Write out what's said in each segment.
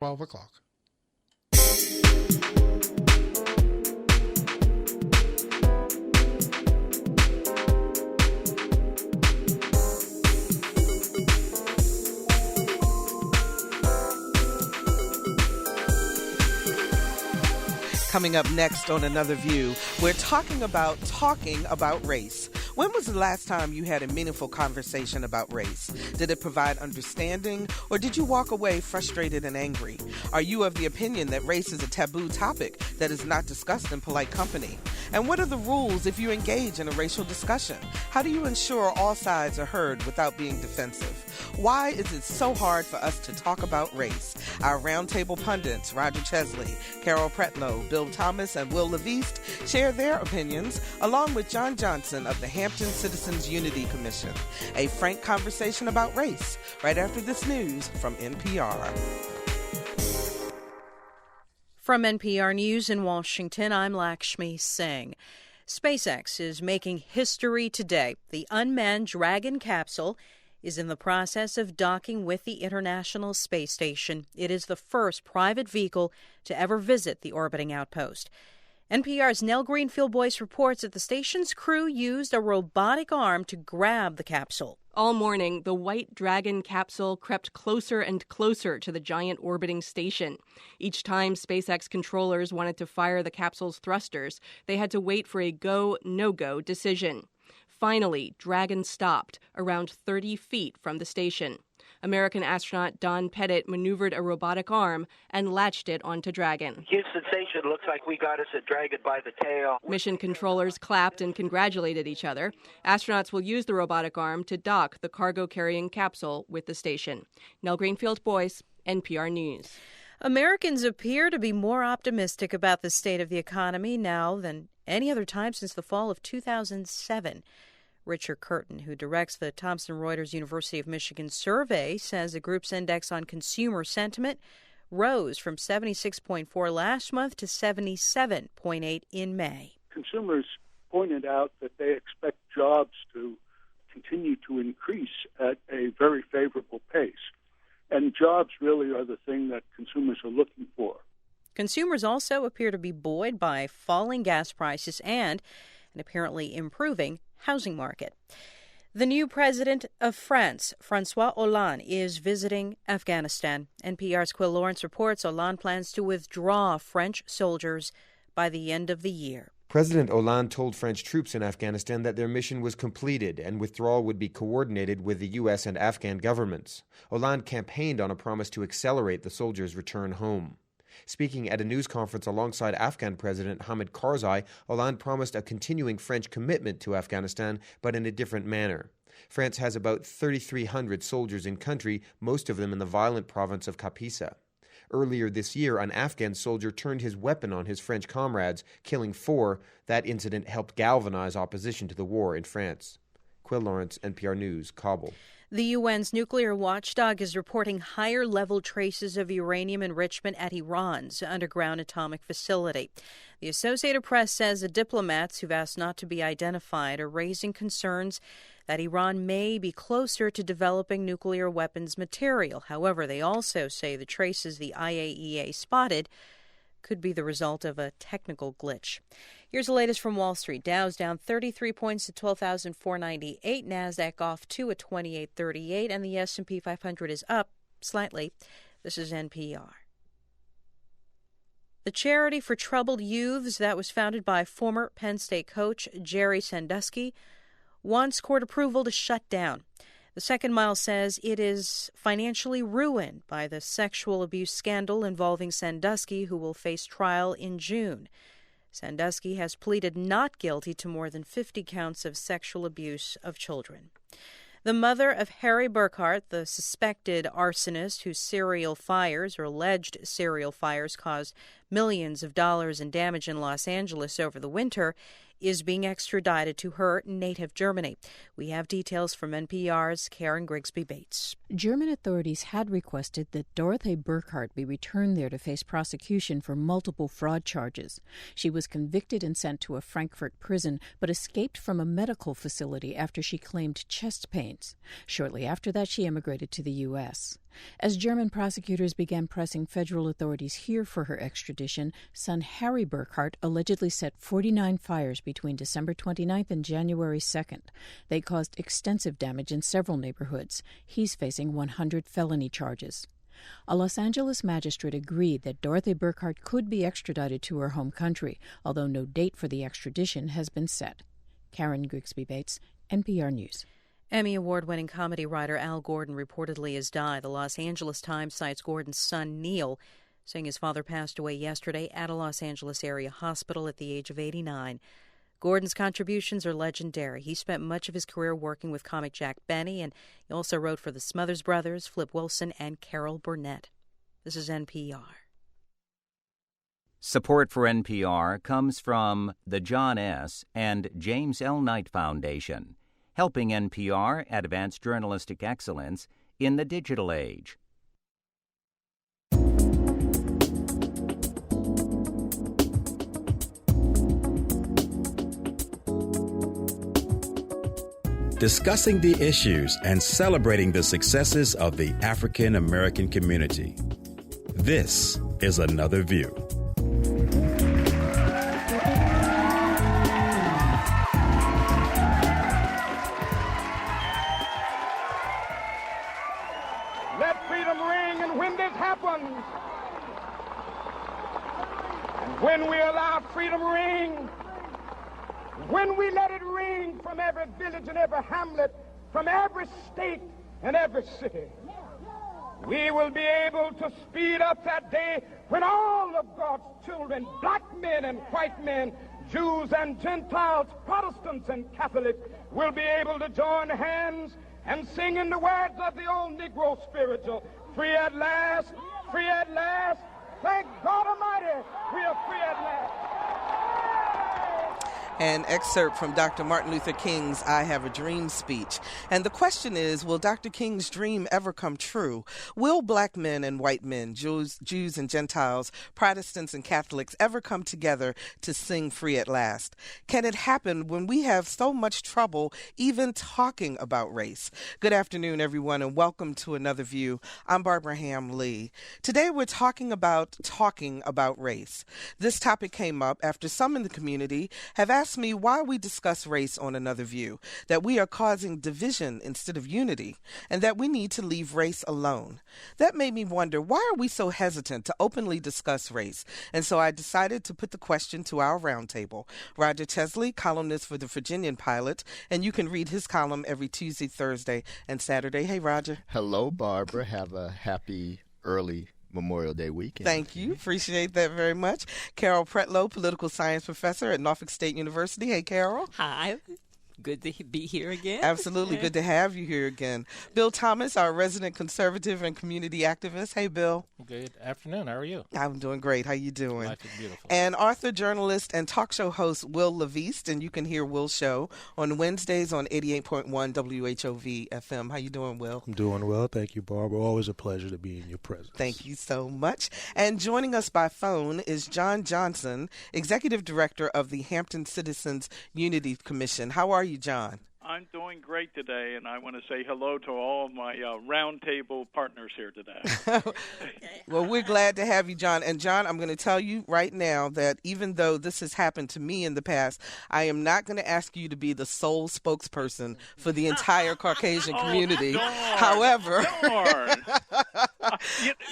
12 o'clock. Coming up next on Another View, we're talking about race. When was the last time you had a meaningful conversation about race? Did it provide understanding, or did you walk away frustrated and angry? Are you of the opinion that race is a taboo topic that is not discussed in polite company? And what are the rules if you engage in a racial discussion? How do you ensure all sides are heard without being defensive? Why is it so hard for us to talk about race? Our roundtable pundits, Roger Chesley, Carol Pretlow, Bill Thomas, and Wil LaVeist, share their opinions, along with John Johnson of the Hampton Unity Commission. A frank conversation about race, right after this news from NPR. From NPR News in Washington, I'm Lakshmi Singh. SpaceX is making history today. The unmanned Dragon capsule is in the process of docking with the International Space Station. It is the first private vehicle to ever visit the orbiting outpost. NPR's Nell Greenfield-Boyce reports that the station's crew used a robotic arm to grab the capsule. All morning, the White Dragon capsule crept closer and closer to the giant orbiting station. Each time SpaceX controllers wanted to fire the capsule's thrusters, they had to wait for a go, no-go decision. Finally, Dragon stopped around 30 feet from the station. American astronaut Don Pettit maneuvered a robotic arm and latched it onto Dragon. Houston Station, looks like we got us a Dragon by the tail. Mission controllers clapped and congratulated each other. Astronauts will use the robotic arm to dock the cargo-carrying capsule with the station. Nell Greenfield-Boyce, NPR News. Americans appear to be more optimistic about the state of the economy now than any other time since the fall of 2007. Richard Curtin, who directs the Thomson Reuters University of Michigan survey, says the group's index on consumer sentiment rose from 76.4 last month to 77.8 in May. Consumers pointed out that they expect jobs to continue to increase at a very favorable pace. And jobs really are the thing that consumers are looking for. Consumers also appear to be buoyed by falling gas prices and an apparently improving housing market. The new president of France, François Hollande, is visiting Afghanistan. NPR's Quill Lawrence reports Hollande plans to withdraw French soldiers by the end of the year. President Hollande told French troops in Afghanistan that their mission was completed and withdrawal would be coordinated with the U.S. and Afghan governments. Hollande campaigned on a promise to accelerate the soldiers' return home. Speaking at a news conference alongside Afghan President Hamid Karzai, Hollande promised a continuing French commitment to Afghanistan, but in a different manner. France has about 3,300 soldiers in country, most of them in the violent province of Kapisa. Earlier this year, an Afghan soldier turned his weapon on his French comrades, killing 4. That incident helped galvanize opposition to the war in France. Quill Lawrence, NPR News, Kabul. The UN's nuclear watchdog is reporting higher-level traces of uranium enrichment at Iran's underground atomic facility. The Associated Press says the diplomats who've asked not to be identified are raising concerns that Iran may be closer to developing nuclear weapons material. However, they also say the traces the IAEA spotted could be the result of a technical glitch. Here's the latest from Wall Street. Dow's down 33 points to 12,498. NASDAQ off 2 at 2838. And the S&P 500 is up slightly. This is NPR. The Charity for Troubled Youths that was founded by former Penn State coach Jerry Sandusky wants court approval to shut down. The Second Mile says it is financially ruined by the sexual abuse scandal involving Sandusky, who will face trial in June. Sandusky has pleaded not guilty to more than 50 counts of sexual abuse of children. The mother of Harry Burkhart, the suspected arsonist whose serial fires or alleged serial fires caused millions of dollars in damage in Los Angeles over the winter, is being extradited to her native Germany. We have details from NPR's Karen Grigsby Bates. German authorities had requested that Dorothee Burkhart be returned there to face prosecution for multiple fraud charges. She was convicted and sent to a Frankfurt prison, but escaped from a medical facility after she claimed chest pains. Shortly after that, she emigrated to the U.S. As German prosecutors began pressing federal authorities here for her extradition, son Harry Burkhart allegedly set 49 fires between December 29th and January 2nd. They caused extensive damage in several neighborhoods. He's facing 100 felony charges. A Los Angeles magistrate agreed that Dorothy Burkhart could be extradited to her home country, although no date for the extradition has been set. Karen Grigsby Bates, NPR News. Emmy Award-winning comedy writer Al Gordon reportedly has died. The Los Angeles Times cites Gordon's son, Neil, saying his father passed away yesterday at a Los Angeles area hospital at the age of 89. Gordon's contributions are legendary. He spent much of his career working with comic Jack Benny, and he also wrote for the Smothers Brothers, Flip Wilson, and Carol Burnett. This is NPR. Support for NPR comes from the John S. and James L. Knight Foundation, helping NPR advance journalistic excellence in the digital age. Discussing the issues and celebrating the successes of the African American community. This is Another View. Let freedom ring, and when this happens, and when we allow freedom ring, when we let it ring from every village and every hamlet, from every state and every city, we will be able to speed up that day when all of God's children, black men and white men, Jews and Gentiles, Protestants and Catholics, will be able to join hands and sing in the words of the old Negro spiritual, free at last, thank God Almighty, we are free at last. An excerpt from Dr. Martin Luther King's I Have a Dream speech. And the question is, will Dr. King's dream ever come true? Will black men and white men, Jews and Gentiles, Protestants and Catholics ever come together to sing free at last? Can it happen when we have so much trouble even talking about race? Good afternoon, everyone, and welcome to Another View. I'm Barbara Ham Lee. Today we're talking about race. This topic came up after some in the community have asked me why we discuss race on Another View, that we are causing division instead of unity, and that we need to leave race alone. That made me wonder, why are we so hesitant to openly discuss race? And so I decided to put the question to our roundtable. Roger Chesley, columnist for the Virginian-Pilot, and you can read his column every Tuesday, Thursday, and Saturday. Hey, Roger. Hello, Barbara. Have a happy early Memorial Day weekend. Thank you. Appreciate that very much. Carol Pretlow, political science professor at Norfolk State University. Hey, Carol. Hi. Good to be here again. Absolutely. Good to have you here again. Bill Thomas, our resident conservative and community activist. Hey, Bill. Good afternoon. How are you? I'm doing great. How you doing? Life is beautiful. And author, journalist, and talk show host Wil LaVeist, and you can hear Will's show on Wednesdays on 88.1 WHOV FM. How you doing, Will? I'm doing well. Thank you, Barbara. Always a pleasure to be in your presence. Thank you so much. And joining us by phone is John Johnson, Executive Director of the Hampton Unity Commission. How are you, John? I'm doing great today, and I want to say hello to all of my roundtable partners here today. Well, we're glad to have you, John. And, John, I'm going to tell you right now that even though this has happened to me in the past, I am not going to ask you to be the sole spokesperson for the entire Caucasian community. Darn, However...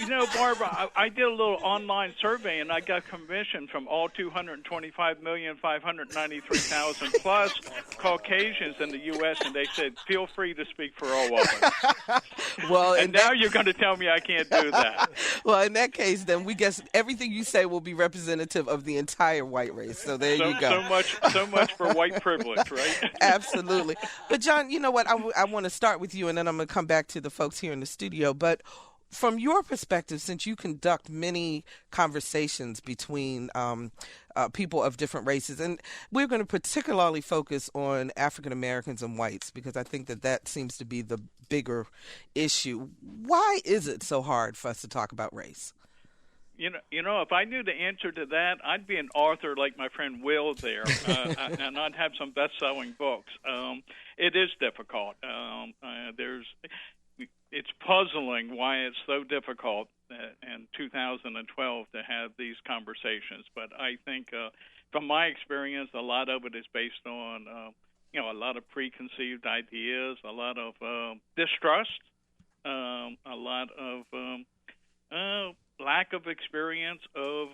you know, Barbara, I did a little online survey, and I got commission from all 225,593,000 plus Caucasians in the U.S., and they said, feel free to speak for all of us. Well, and now you're going to tell me I can't do that. Well, in that case, then we guess everything you say will be representative of the entire white race. So there you go. So much for white privilege, right? Absolutely. But, John, you know what? I want to start with you, and then I'm going to come back to the folks here in the studio. But from your perspective, since you conduct many conversations between people of different races, and we're going to particularly focus on African Americans and whites because I think that seems to be the bigger issue. Why is it so hard for us to talk about race? You know, if I knew the answer to that, I'd be an author like my friend Will there, and I'd have some best-selling books. It is difficult. it's puzzling why it's so difficult in 2012 to have these conversations. But I think, from my experience, a lot of it is based on, a lot of preconceived ideas, a lot of distrust, a lot of lack of experience of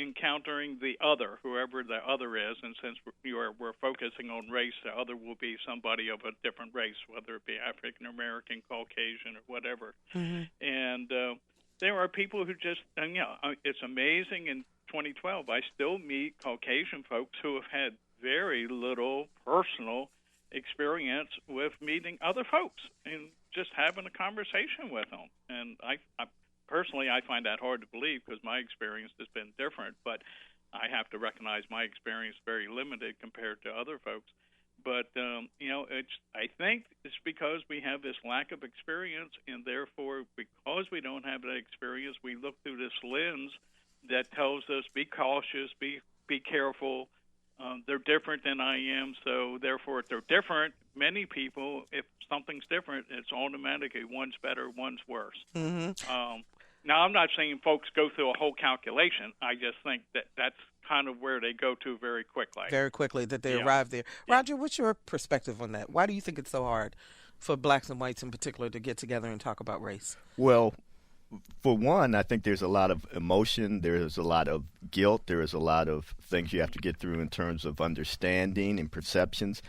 encountering the other, whoever the other is. And since we're focusing on race, the other will be somebody of a different race, whether it be African American, Caucasian, or whatever. Mm-hmm. And there are people who just, it's amazing. In 2012, I still meet Caucasian folks who have had very little personal experience with meeting other folks and just having a conversation with them. And I personally, I find that hard to believe because my experience has been different, but I have to recognize my experience is very limited compared to other folks. But, I think it's because we have this lack of experience, and therefore, because we don't have that experience, we look through this lens that tells us, be cautious, be careful. They're different than I am, so therefore, if they're different, many people, if something's different, it's automatically one's better, one's worse. Mm-hmm. Now, I'm not saying folks go through a whole calculation. I just think that's kind of where they go to very quickly. Very quickly, that they arrive there. Roger, what's your perspective on that? Why do you think it's so hard for blacks and whites in particular to get together and talk about race? Well, for one, I think there's a lot of emotion. There's a lot of guilt. There is a lot of things you have to get through in terms of understanding and perceptions.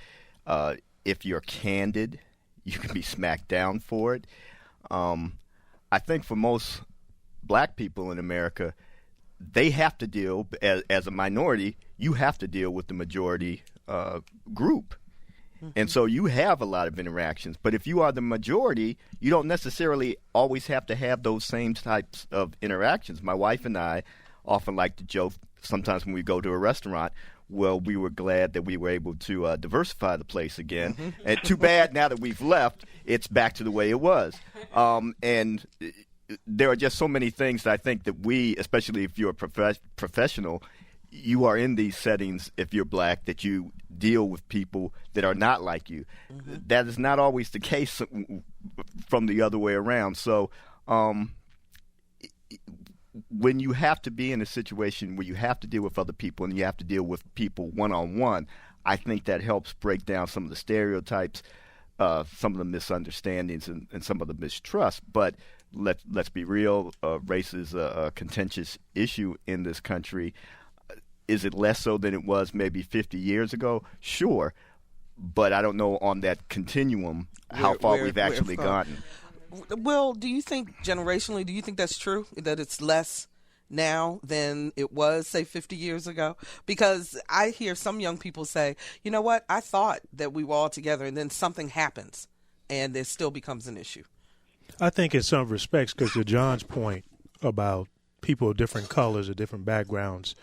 If you're candid, you can be smacked down for it. I think for most black people in America, they have to deal, as a minority, you have to deal with the majority group. Mm-hmm. And so you have a lot of interactions. But if you are the majority, you don't necessarily always have to have those same types of interactions. My wife and I often like to joke sometimes when we go to a restaurant, well, we were glad that we were able to diversify the place again. Mm-hmm. And too bad now that we've left, it's back to the way it was. And there are just so many things that I think that we, especially if you're a professional, you are in these settings, if you're black, that you deal with people that are not like you. Mm-hmm. That is not always the case from the other way around. So when you have to be in a situation where you have to deal with other people and you have to deal with people one-on-one, I think that helps break down some of the stereotypes, some of the misunderstandings, and some of the mistrust. But let's be real, race is a contentious issue in this country. Is it less so than it was maybe 50 years ago? Sure. But I don't know on that continuum how far we've actually gotten. Will, do you think generationally, do you think that's true, that it's less now than it was, say, 50 years ago? Because I hear some young people say, you know what, I thought that we were all together, and then something happens, and it still becomes an issue. I think in some respects, because to John's point about people of different colors or different backgrounds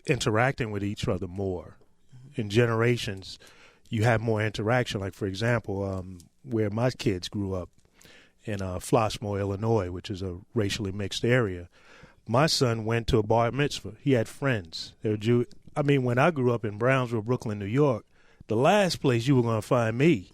interacting with each other more. In generations, you have more interaction. Like, for example, where my kids grew up in Flossmoor, Illinois, which is a racially mixed area, my son went to a bar mitzvah. He had friends. They were when I grew up in Brownsville, Brooklyn, New York, the last place you were going to find me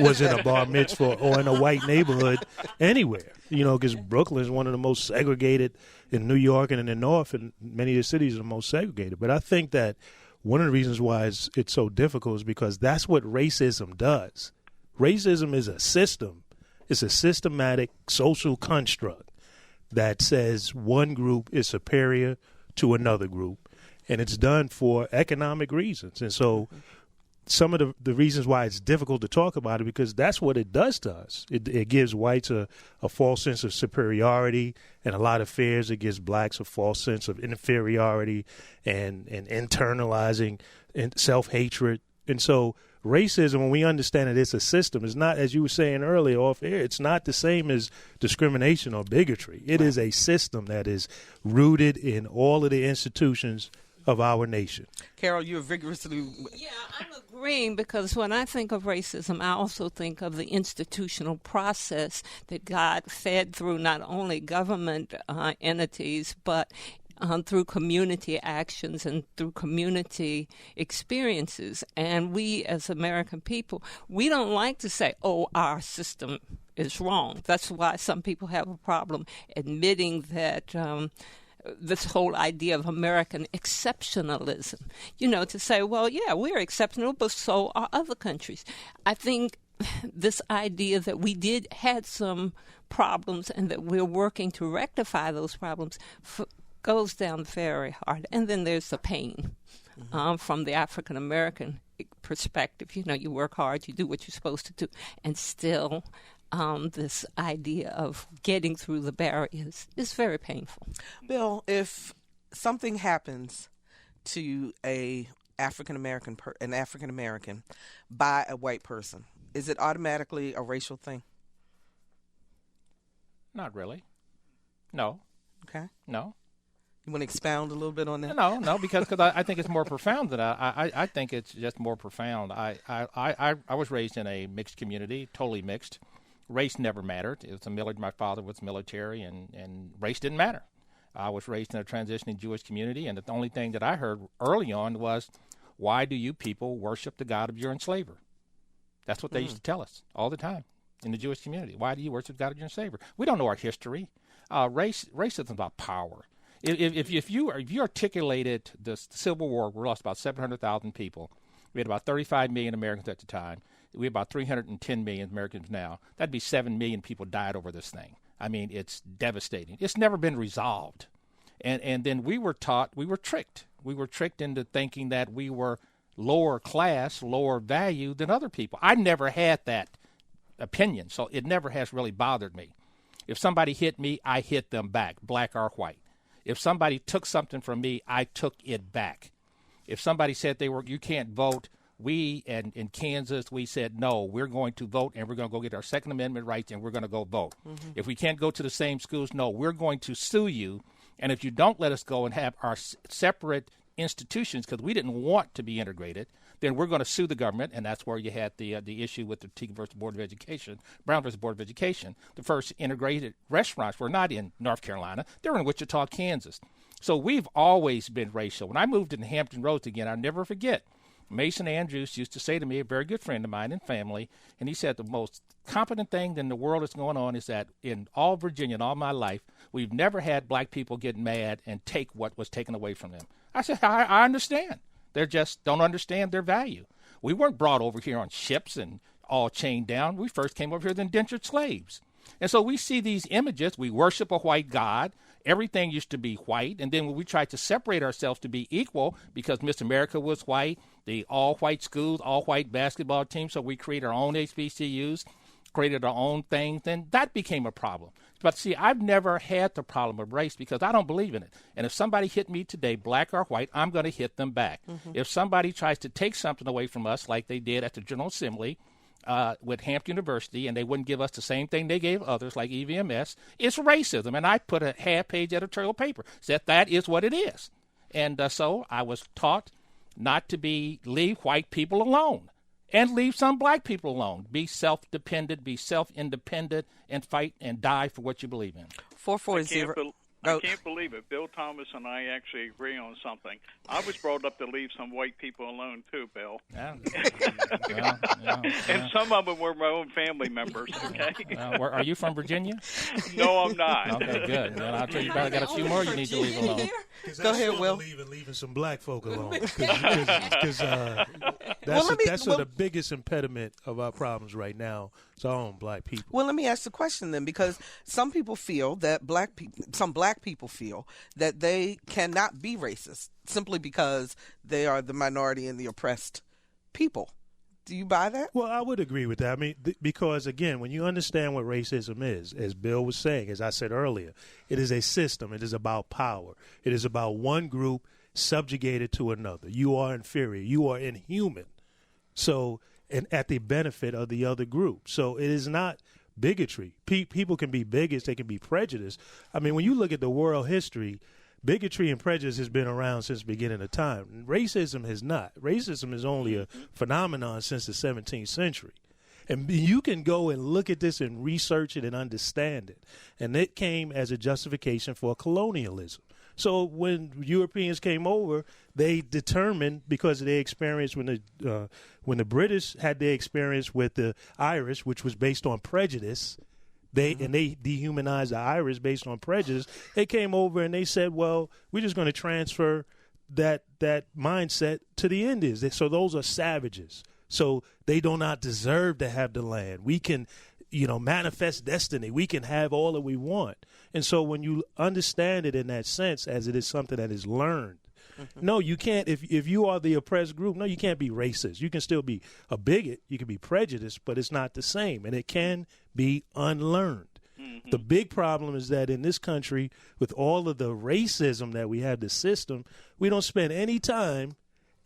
was in a bar mitzvah or in a white neighborhood anywhere, because Brooklyn is one of the most segregated in New York and in the North, and many of the cities are the most segregated. But I think that one of the reasons why it's so difficult is because that's what racism does. Racism is a system. It's a systematic social construct that says one group is superior to another group, and it's done for economic reasons. And so some of the reasons why it's difficult to talk about it, because that's what it does to us. It gives whites a false sense of superiority, and a lot of fears. It gives blacks a false sense of inferiority and internalizing and self-hatred. And so racism, when we understand that it's a system, is not, as you were saying earlier off air, it's not the same as discrimination or bigotry. It is a system that is rooted in all of the institutions of our nation. Carol, you're vigorously... Yeah, I'm agreeing, because when I think of racism, I also think of the institutional process that God fed through not only government entities, but through community actions and through community experiences. And we, as American people, we don't like to say, oh, our system is wrong. That's why some people have a problem admitting that this whole idea of American exceptionalism, to say, well, yeah, we're exceptional, but so are other countries. I think this idea that we had some problems and that we're working to rectify those problems goes down very hard. And then there's the pain from the African American perspective. You work hard, you do what you're supposed to do, and still this idea of getting through the barriers is very painful. Bill, if something happens to an African American by a white person, is it automatically a racial thing? Not really. No. Okay. No. You want to expound a little bit on that? No, because I think it's more profound than I think it's just more profound. I was raised in a mixed community, totally mixed. Race never mattered. It was my father was military, and race didn't matter. I was raised in a transitioning Jewish community, and the only thing that I heard early on was, why do you people worship the God of your enslaver? That's what they used to tell us all the time in the Jewish community. Why do you worship the God of your enslaver? We don't know our history. Racism is about power. If you articulated the Civil War, we lost about 700,000 people. We had about 35 million Americans at the time. We have about 310 million Americans now. That'd be 7 million people died over this thing. I mean, it's devastating. It's never been resolved. And then we were tricked. We were tricked into thinking that we were lower class, lower value than other people. I never had that opinion, so it never has really bothered me. If somebody hit me, I hit them back, black or white. If somebody took something from me, I took it back. If somebody said you can't vote, we in Kansas, we said, no, we're going to vote, and we're going to go get our Second Amendment rights, and we're going to go vote. Mm-hmm. If we can't go to the same schools, no, we're going to sue you. And if you don't let us go and have our separate institutions, because we didn't want to be integrated, then we're going to sue the government, and that's where you had the issue with the Teague versus Board of Education, Brown versus Board of Education. The first integrated restaurants were not in North Carolina. They were in Wichita, Kansas. So we've always been racial. When I moved into Hampton Roads again, I'll never forget, Mason Andrews used to say to me, a very good friend of mine and family, and he said the most competent thing in the world that's going on is that in all Virginia, in all my life, we've never had black people get mad and take what was taken away from them. I said, I understand. They just don't understand their value. We weren't brought over here on ships and all chained down. We first came over here as indentured slaves. And so we see these images. We worship a white God. Everything used to be white. And then when we tried to separate ourselves to be equal, because Miss America was white, the all-white schools, all-white basketball team, so we created our own HBCUs, created our own things, then that became a problem. But see, I've never had the problem of race because I don't believe in it. And if somebody hit me today, black or white, I'm going to hit them back. Mm-hmm. If somebody tries to take something away from us, like they did at the General Assembly with Hampton University, and they wouldn't give us the same thing they gave others, like EVMS, it's racism. And I put a half-page editorial paper, said that is what it is. And so I was taught not to leave white people alone. And leave some black people alone. Be self-dependent, be self-independent, and fight and die for what you believe in. 440. I can't believe it. Bill Thomas and I actually agree on something. I was brought up to leave some white people alone, too, Bill. Yeah. And some of them were my own family members, okay? Are you from Virginia? No, I'm not. Okay, good. Well, I'll tell you, I got a few more you need to leave alone. Go ahead, Will. I believe in leaving some black folk alone. Because that's the biggest impediment of our problems right now. It's our own black people. Well, let me ask the question then, because some people feel that some black people feel that they cannot be racist simply because they are the minority and the oppressed people. Do you buy that? Well, I would agree with that. I mean, because, again, when you understand what racism is, as Bill was saying, as I said earlier, it is a system. It is about power. It is about one group subjugated to another. You are inferior. You are inhuman. So, and at the benefit of the other group. So it is not bigotry. People can be bigots. They can be prejudiced. I mean, when you look at the world history, bigotry and prejudice has been around since the beginning of time. Racism has not. Racism is only a phenomenon since the 17th century. And you can go and look at this and research it and understand it. And it came as a justification for colonialism. So when Europeans came over, they determined, because of their experience when the British had their experience with the Irish, which was based on prejudice, They dehumanized the Irish based on prejudice. They came over and they said, well, we're just going to transfer that mindset to the Indians. So those are savages. So they do not deserve to have the land. We can, manifest destiny. We can have all that we want. And so when you understand it in that sense, as it is something that is learned, no, you can't. If you are the oppressed group, no, you can't be racist. You can still be a bigot. You can be prejudiced, but it's not the same. And it can be unlearned. The big problem is that in this country, with all of the racism that we have, the system, we don't spend any time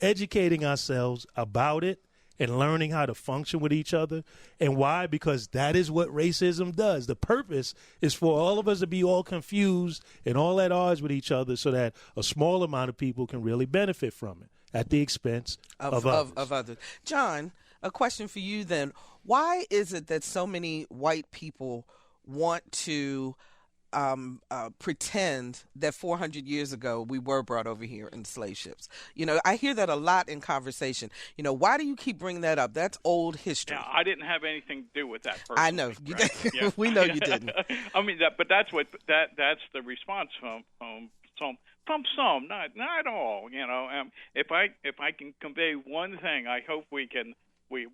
educating ourselves about it and learning how to function with each other. And why? Because that is what racism does. The purpose is for all of us to be all confused and all at odds with each other so that a small amount of people can really benefit from it at the expense of others. John, a question for you then. Why is it that so many white people want to pretend that 400 years ago we were brought over here in slave ships? I hear that a lot in conversation. Why do you keep bringing that up? That's old history. Yeah, I didn't have anything to do with that personally. I know. Right? Yeah. We know you didn't. I mean, that's the response from some, not all. If I can convey one thing, I hope we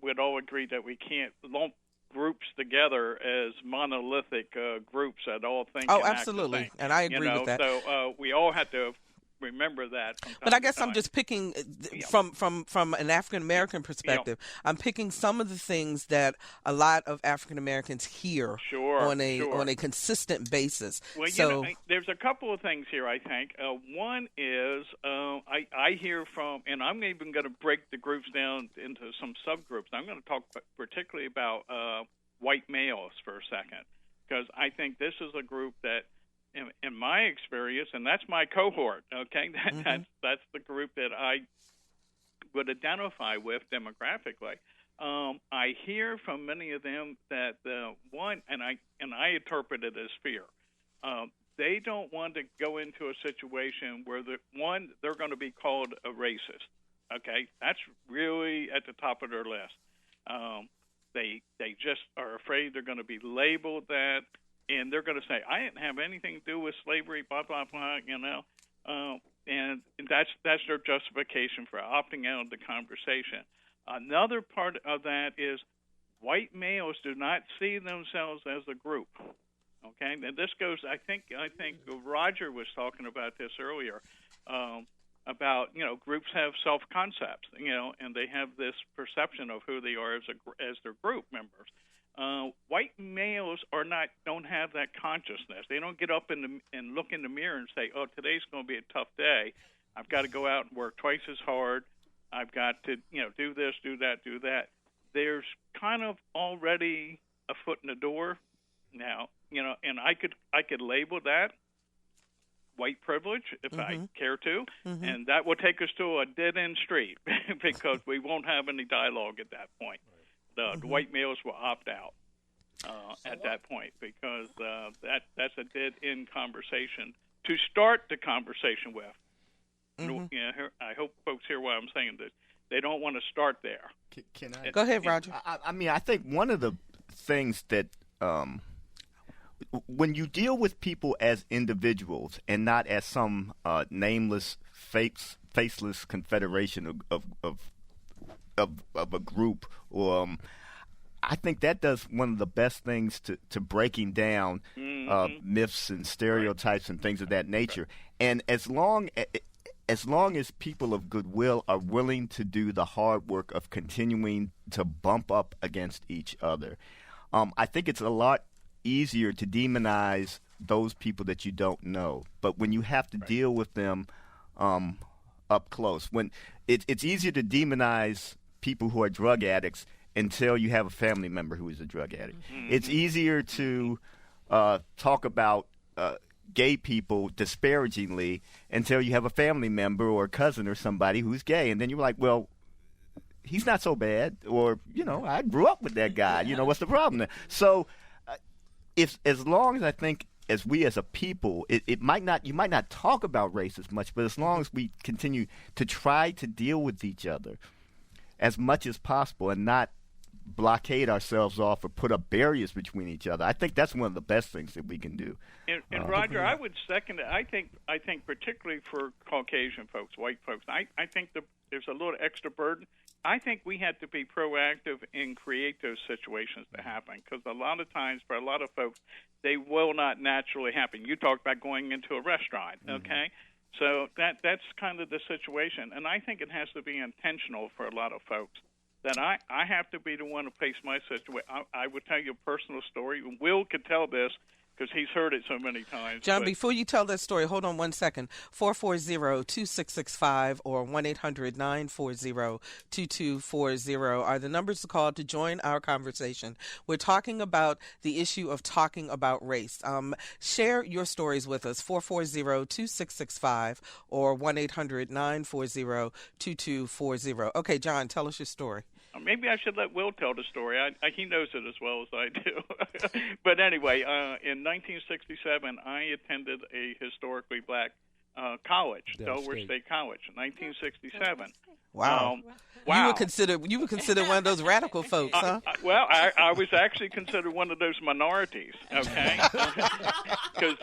would all agree that we can't lump groups together as monolithic groups that all think. Oh, absolutely, and I agree with that. So we all have to remember that. But I guess I'm just picking from an African American perspective. I'm picking some of the things that a lot of African Americans hear on a consistent basis. Well, there's a couple of things here. I think one is I hear from, and I'm even going to break the groups down into some subgroups. I'm going to talk particularly about white males for a second, because I think this is a group that, in my experience, and that's my cohort, okay, that's the group that I would identify with demographically. I hear from many of them that and I interpret it as fear. They don't want to go into a situation where they're going to be called a racist. Okay, that's really at the top of their list. They just are afraid they're going to be labeled that. And they're going to say, I didn't have anything to do with slavery, blah, blah, blah, and that's their justification for opting out of the conversation. Another part of that is white males do not see themselves as a group, okay? And this goes, I think Roger was talking about this earlier, about, groups have self-concepts, and they have this perception of who they are as their group members. White males don't have that consciousness. They don't get up and look in the mirror and say, "Oh, today's going to be a tough day. I've got to go out and work twice as hard. I've got to, do this, do that, do that." There's kind of already a foot in the door now, and I could label that white privilege if I care to, and that will take us to a dead-end street because we won't have any dialogue at that point. The white males will opt out at that point because that's a dead-end conversation to start the conversation with. I hope folks hear what I'm saying. That they don't want to start there. Can I? Go ahead, Roger. I think one of the things that when you deal with people as individuals and not as some nameless, faceless confederation of a group, I think that does one of the best things to breaking down myths and stereotypes and things of that nature. And as long as people of goodwill are willing to do the hard work of continuing to bump up against each other, I think it's a lot easier to demonize those people that you don't know. But when you have to deal with them up close, when it's easier to demonize people who are drug addicts until you have a family member who is a drug addict. It's easier to talk about gay people disparagingly until you have a family member or a cousin or somebody who's gay, and then you're like, well, he's not so bad, or I grew up with that guy. What's the problem there? So, if as long as I think as we as a people, you might not talk about race as much, but as long as we continue to try to deal with each other as much as possible and not blockade ourselves off or put up barriers between each other. I think that's one of the best things that we can do. And Roger, I would second it. I think particularly for Caucasian folks, white folks, I think there's a little extra burden. I think we have to be proactive and create those situations to happen, because a lot of times for a lot of folks, they will not naturally happen. You talked about going into a restaurant, okay? So that's kind of the situation, and I think it has to be intentional for a lot of folks. That I have to be the one to face my situation. I would tell you a personal story. Will could tell this because he's heard it so many times. John, before you tell that story, hold on 1 second. 440-2665 or 1-800-940-2240 are the numbers to call to join our conversation. We're talking about the issue of talking about race. Share your stories with us, 440-2665 or 1-800-940-2240. Okay, John, tell us your story. Maybe I should let Will tell the story. He knows it as well as I do. But anyway, in 1967, I attended a historically black college, Delaware State College, 1967. Wow. Wow. You were considered one of those radical folks, huh? I was actually considered one of those minorities, okay? Because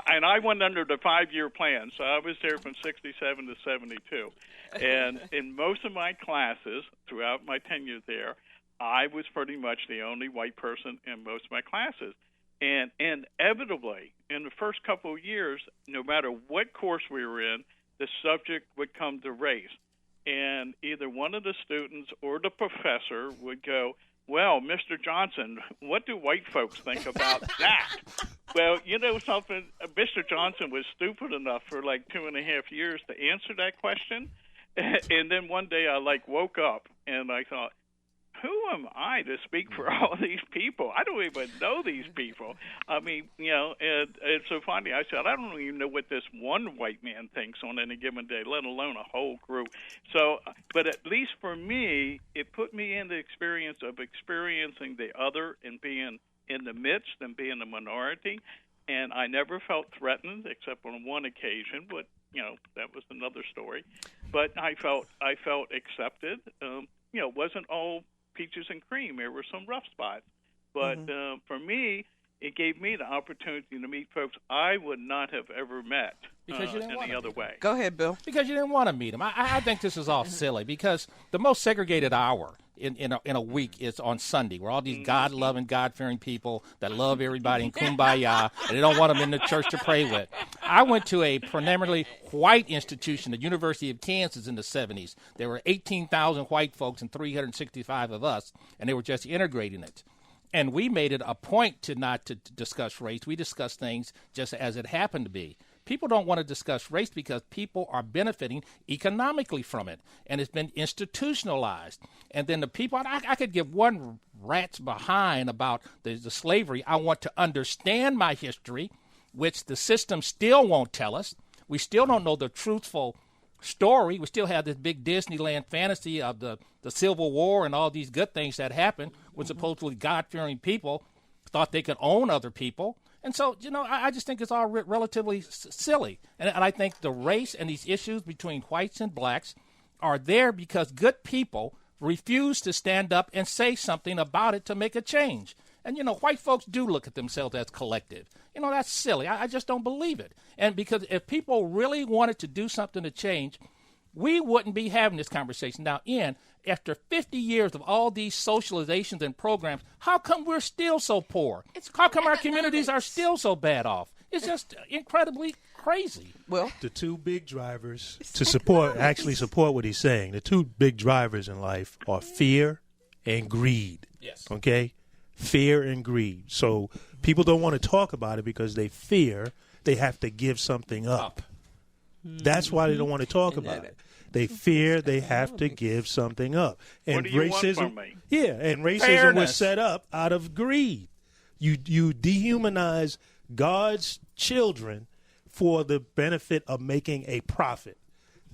and I went under the 5-year plan, so I was there from 67 to 72. And in most of my classes throughout my tenure there, I was pretty much the only white person in most of my classes. And inevitably, in the first couple of years, no matter what course we were in, the subject would come to race. And either one of the students or the professor would go, well, Mr. Johnson, what do white folks think about that? Well, you know something? Mr. Johnson was stupid enough for like 2.5 years to answer that question. And then one day I woke up and I thought, who am I to speak for all these people? I don't even know these people. I mean, and it's so funny. I said, I don't even know what this one white man thinks on any given day, let alone a whole group. So, but at least for me, it put me in the experience of experiencing the other and being in the midst and being a minority. And I never felt threatened except on one occasion, but, that was another story. But I felt accepted. It wasn't all peaches and cream. There were some rough spots. But for me, it gave me the opportunity to meet folks I would not have ever met any other way. Go ahead, Bill. Because you didn't want to meet them. I think this is all silly because the most segregated hour in a week is on Sunday, where all these God-loving, God-fearing people that love everybody and kumbaya, and they don't want them in the church to pray with. I went to a predominantly white institution, the University of Kansas, in the 70s. There were 18,000 white folks and 365 of us, and they were just integrating it. And we made it a point to not to discuss race. We discussed things just as it happened to be. People don't want to discuss race because people are benefiting economically from it, and it's been institutionalized. And then the people, I could give one rat's behind about the slavery. I want to understand my history, which the system still won't tell us. We still don't know the truthful story. We still have this big Disneyland fantasy of the Civil War and all these good things that happened when supposedly God-fearing people thought they could own other people. And so, I just think it's all relatively silly. And I think the race and these issues between whites and blacks are there because good people refuse to stand up and say something about it to make a change. And, white folks do look at themselves as collective. That's silly. I just don't believe it. And because if people really wanted to do something to change, we wouldn't be having this conversation. Now, after 50 years of all these socializations and programs, how come we're still so poor? How come our communities are still so bad off? It's just incredibly crazy. Well, the two big drivers to support what he's saying, the two big drivers in life are fear and greed. Yes. Okay? Fear and greed. So people don't want to talk about it because they fear they have to give something up. That's why they don't want to talk about it. They fear they have to give something up. And what do you want from me? Yeah, and racism was set up out of greed. You dehumanize God's children for the benefit of making a profit.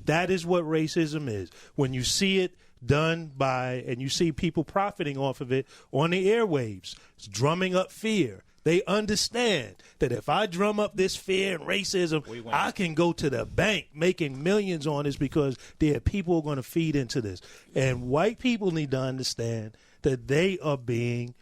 That is what racism is. When you see it done and you see people profiting off of it on the airwaves, it's drumming up fear. They understand that if I drum up this fear and racism, I can go to the bank making millions on this because there are people who are going to feed into this. And white people need to understand that they are being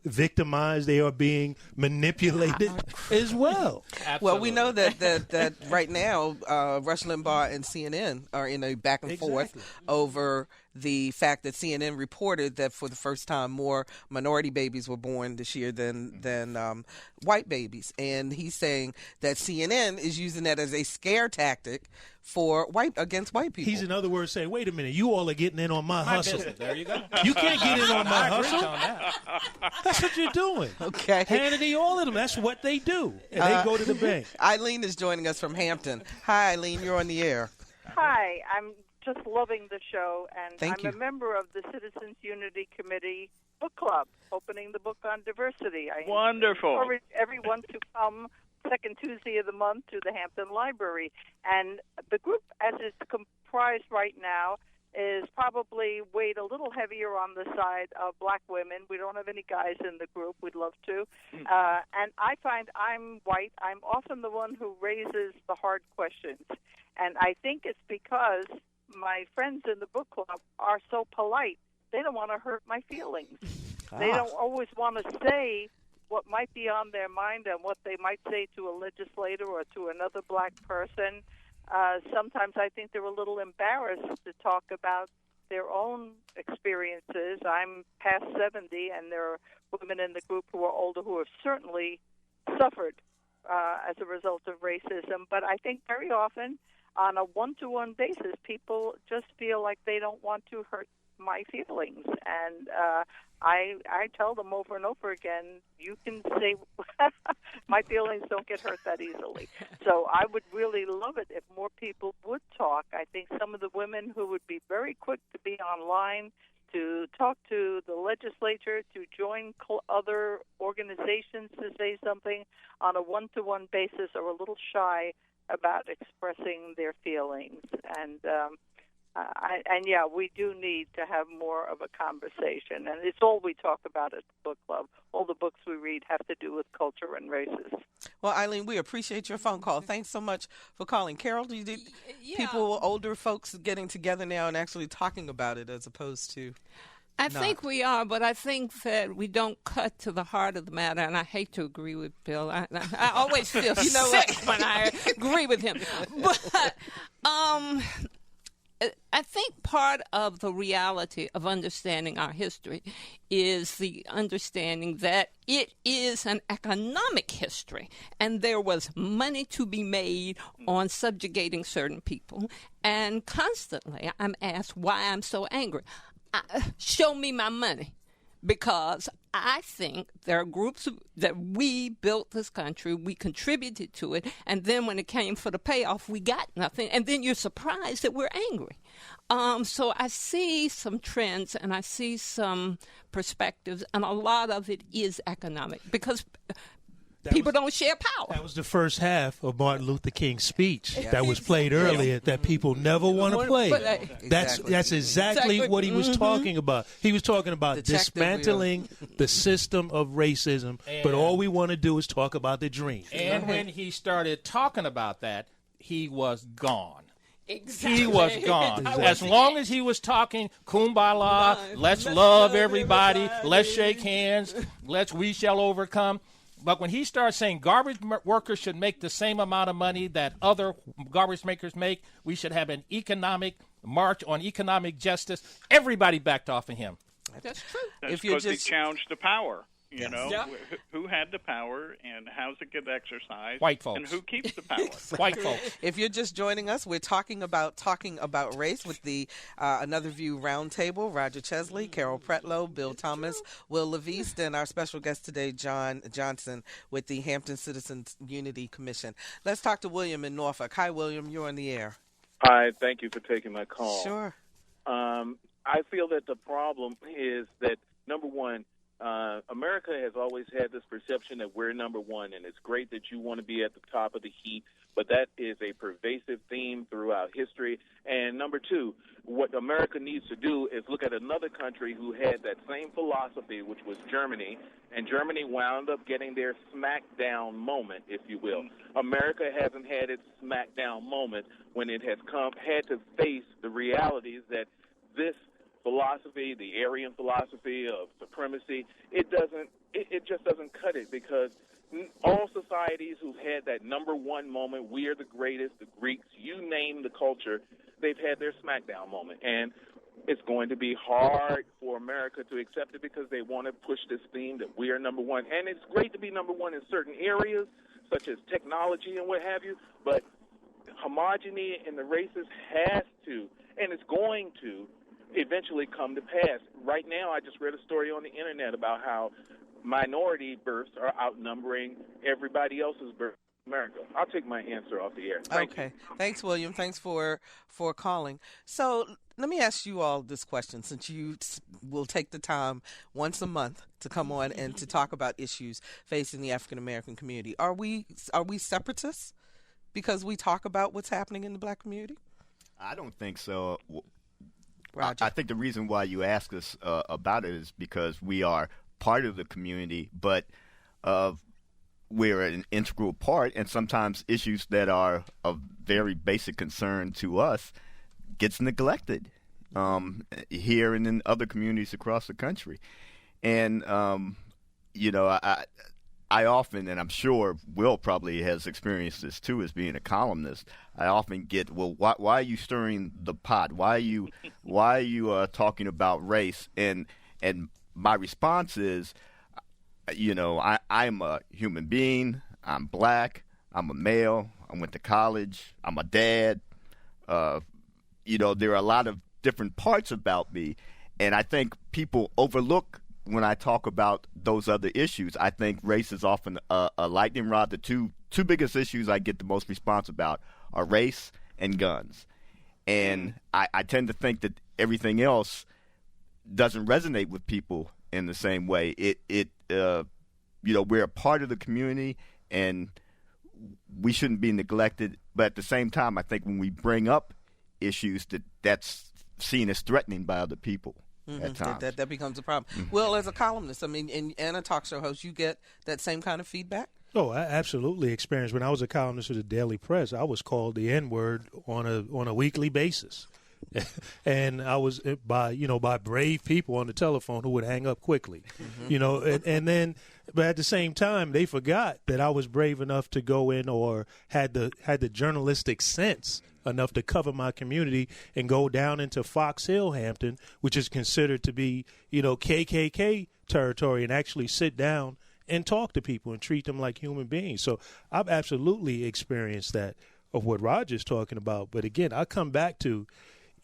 victimized. They are being manipulated as well. Absolutely. Well, we know that right now, Rush Limbaugh and CNN are in a back and forth over the fact that CNN reported that for the first time more minority babies were born this year than white babies. And he's saying that CNN is using that as a scare tactic against white people. He's in other words saying, wait a minute, you all are getting in on my hustle. Business. There you go. You can't get in on my hustle. On that. That's what you're doing. Okay. Hannity, all of them, that's what they do. And they go to the bank. Eileen is joining us from Hampton. Hi, Eileen, you're on the air. Hi, I'm just loving the show, and Thank you. a member of the Citizens Unity Committee book club, opening the book on diversity. I encourage everyone to come second Tuesday of the month to the Hampton Library. And the group, as it's comprised right now, is probably weighed a little heavier on the side of black women. We don't have any guys in the group. We'd love to. And I find I'm white. I'm often the one who raises the hard questions. And I think it's because my friends in the book club are so polite. They don't want to hurt my feelings. They don't always want to say what might be on their mind and what they might say to a legislator or to another black person. Sometimes I think they're a little embarrassed to talk about their own experiences. I'm past 70, and there are women in the group who are older who have certainly suffered as a result of racism. But I think very often, on a one-to-one basis, people just feel like they don't want to hurt my feelings. And I tell them over and over again, you can say my feelings don't get hurt that easily. So I would really love it if more people would talk. I think some of the women who would be very quick to be online, to talk to the legislature, to join other organizations to say something on a one-to-one basis, are a little shy about expressing their feelings. And yeah, we do need to have more of a conversation. And it's all we talk about at the book club. All the books we read have to do with culture and races. Well, Eileen, we appreciate your phone call. Thanks so much for calling. Carol, do you think people, older folks, getting together now and actually talking about it as opposed to... I think we are, but I think that we don't cut to the heart of the matter, and I hate to agree with Bill. I always feel sick when I agree with him. But I think part of the reality of understanding our history is the understanding that it is an economic history, and there was money to be made on subjugating certain people. And constantly I'm asked why I'm so angry. Show me my money, because I think there are groups that we built this country, we contributed to it, and then when it came for the payoff, we got nothing, and then you're surprised that we're angry. So I see some trends and I see some perspectives, and a lot of it is economic, because people don't share power. That was the first half of Martin Luther King's speech that was played earlier that people never want to play. That's exactly what he was talking about. He was talking about dismantling the system of racism, but all we want to do is talk about the dream. And when he started talking about that, he was gone. Exactly. He was gone. As long as he was talking kumbaya, let's love everybody, let's shake hands, we shall overcome. But when he starts saying garbage workers should make the same amount of money that other garbage makers make, we should have an economic march on economic justice, everybody backed off of him. That's true. That's because he challenged the power. You know, who had the power and how's it get exercised? White folks. And who keeps the power? White folks. If you're just joining us, we're talking about race with the Another View Roundtable. Roger Chesley, Carol Pretlow, Bill Thomas, Wil LaVeist, and our special guest today, John Johnson, with the Hampton Citizens Unity Commission. Let's talk to William in Norfolk. Hi, William. You're on the air. Hi. Thank you for taking my call. Sure. I feel that the problem is that, number one, America has always had this perception that we're number one, and it's great that you want to be at the top of the heap, but that is a pervasive theme throughout history. And number two, what America needs to do is look at another country who had that same philosophy, which was Germany, and Germany wound up getting their smackdown moment, if you will. America hasn't had its smackdown moment when it has had to face the realities that this philosophy, the Aryan philosophy of supremacy, it just doesn't cut it, because all societies who've had that number one moment, we are the greatest, the Greeks, you name the culture, they've had their smackdown moment. And it's going to be hard for America to accept it because they want to push this theme that we are number one. And it's great to be number one in certain areas, such as technology and what have you, but homogeny in the races has to, and it's going to, eventually come to pass. Right now, I just read a story on the internet about how minority births are outnumbering everybody else's births in America. I'll take my answer off the air. Thank you. Thanks, William. Thanks for calling. So let me ask you all this question, since you will take the time once a month to come on and to talk about issues facing the African American community. Are we separatists because we talk about what's happening in the black community? I don't think so. Roger. I think the reason why you ask us about it is because we are part of the community, but we're an integral part, and sometimes issues that are of very basic concern to us gets neglected here and in other communities across the country. And, I often, and I'm sure Will probably has experienced this too as being a columnist, I often get, well, why are you stirring the pot? Why are you talking about race? And my response is, I'm a human being. I'm black. I'm a male. I went to college. I'm a dad. There are a lot of different parts about me, and I think people overlook when I talk about those other issues. I think race is often a lightning rod. The two biggest issues I get the most response about are race and guns. And I tend to think that everything else doesn't resonate with people in the same way. We're a part of the community, and we shouldn't be neglected. But at the same time, I think when we bring up issues, that's seen as threatening by other people. At times. That becomes a problem. Mm-hmm. Well, as a columnist, and a talk show host, you get that same kind of feedback? Oh, I absolutely experienced. When I was a columnist for the Daily Press, I was called the N-word on a weekly basis. And I was by brave people on the telephone who would hang up quickly, but at the same time, they forgot that I was brave enough to go in, or had the journalistic sense enough to cover my community and go down into Fox Hill, Hampton, which is considered to be, KKK territory, and actually sit down and talk to people and treat them like human beings. So I've absolutely experienced that of what Roger's talking about. But again, I come back to,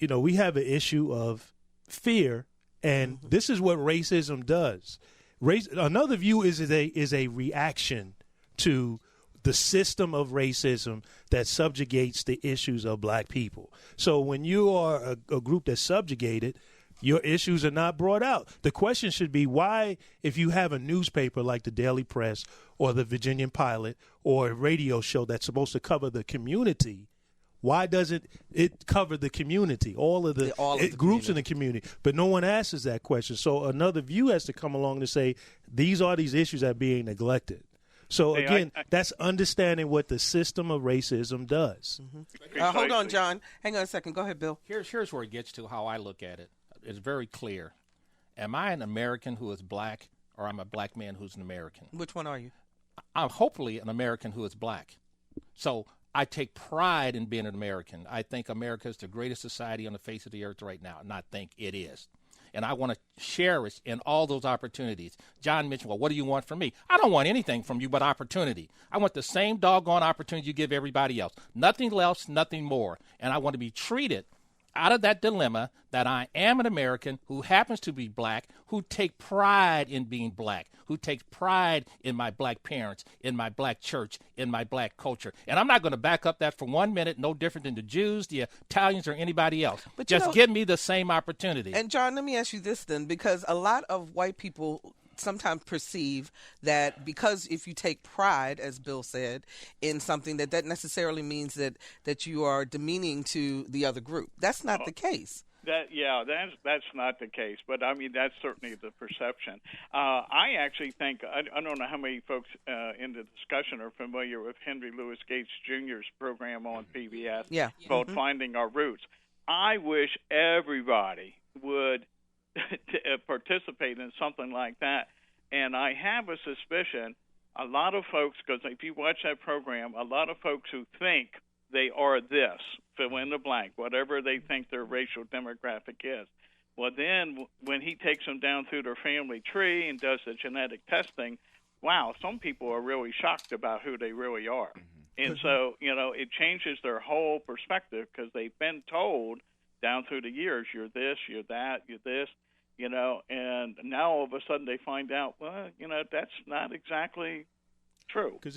we have an issue of fear, and this is what racism does. Another view is a reaction to the system of racism that subjugates the issues of black people. So when you are a group that's subjugated, your issues are not brought out. The question should be why, if you have a newspaper like the Daily Press or the Virginian-Pilot or a radio show that's supposed to cover the community, why doesn't it cover the community, all of the groups in the community? But no one asks that question. So another view has to come along to say these issues that are being neglected. So, again, that's understanding what the system of racism does. Mm-hmm. Hold on, John. Hang on a second. Go ahead, Bill. Here's where it gets to how I look at it. It's very clear. Am I an American who is black, or I'm a black man who's an American? Which one are you? I'm hopefully an American who is black. So I take pride in being an American. I think America is the greatest society on the face of the earth right now, and I think it is. And I want to cherish in all those opportunities. John mentioned, well, what do you want from me? I don't want anything from you but opportunity. I want the same doggone opportunity you give everybody else. Nothing less, nothing more. And I want to be treated out of that dilemma that I am an American who happens to be black, who take pride in being black, who takes pride in my black parents, in my black church, in my black culture. And I'm not going to back up that for 1 minute, no different than the Jews, the Italians, or anybody else. But just give me the same opportunity. And, John, let me ask you this then, because a lot of white people sometimes perceive that because if you take pride, as Bill said, in something, that necessarily means that you are demeaning to the other group. That's not the case. That's not the case, but I mean that's certainly the perception. I actually think I don't know how many folks in the discussion are familiar with Henry Louis Gates Jr.'s program on PBS called Finding Our Roots. I wish everybody would participate in something like that, and I have a suspicion a lot of folks, because if you watch that program, a lot of folks who think they are this, fill in the blank, whatever they think their racial demographic is. Well, then when he takes them down through their family tree and does the genetic testing, wow, some people are really shocked about who they really are. And so, it changes their whole perspective because they've been told down through the years, you're this, you're that, you're this, and now all of a sudden they find out, well, that's not exactly true. Because